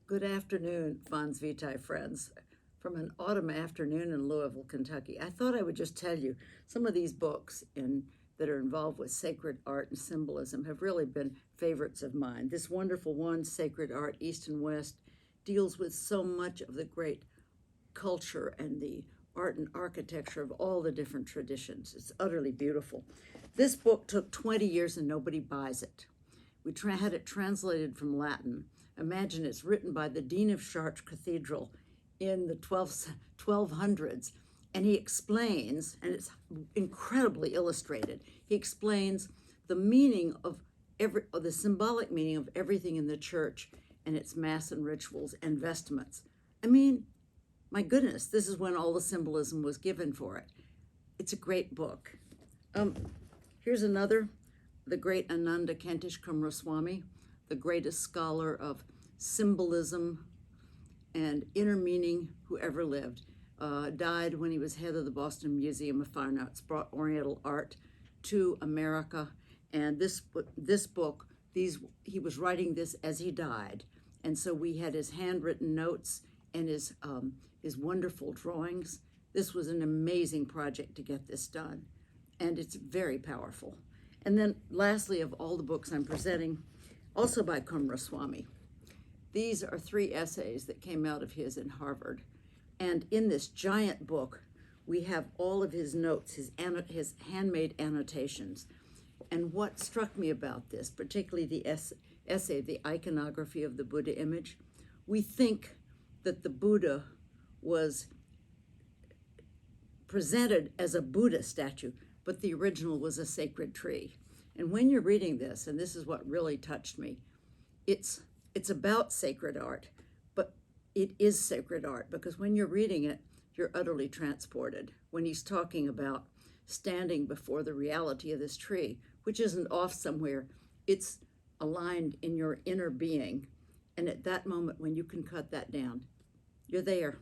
Good afternoon, Fons Vitae friends. From an autumn afternoon in Louisville, Kentucky, I thought I would just tell you some of these books that are involved with sacred art and symbolism have really been favorites of mine. This wonderful one, Sacred Art, East and West, deals with so much of the great culture and the art and architecture of all the different traditions. It's utterly beautiful. This book took 20 years and nobody buys it. We had it translated from Latin. Imagine it's written by the Dean of Chartres Cathedral in the 1200s. And he explains, and it's incredibly illustrated, he explains the meaning of the symbolic meaning of everything in the church and its mass and rituals and vestments. I mean, my goodness, this is when all the symbolism was given for it. It's a great book. Here's another, the great Ananda Kentish Coomaraswamy, the greatest scholar of symbolism and inner meaning who ever lived, died when he was head of the Boston Museum of Fine Arts, brought Oriental art to America. And this book, he was writing this as he died. And so we had his handwritten notes and his wonderful drawings. This was an amazing project to get this done. And it's very powerful. And then lastly, of all the books I'm presenting, also by Coomaraswamy, these are 3 essays that came out of his in Harvard. And in this giant book, we have all of his notes, his handmade annotations. And what struck me about this, particularly the essay, The Iconography of the Buddha Image, we think that the Buddha was presented as a Buddha statue, but the original was a sacred tree. And when you're reading this, and this is what really touched me, it's about sacred art, but it is sacred art because when you're reading it, you're utterly transported. When he's talking about standing before the reality of this tree, which isn't off somewhere, it's aligned in your inner being. And at that moment, when you can cut that down, you're there.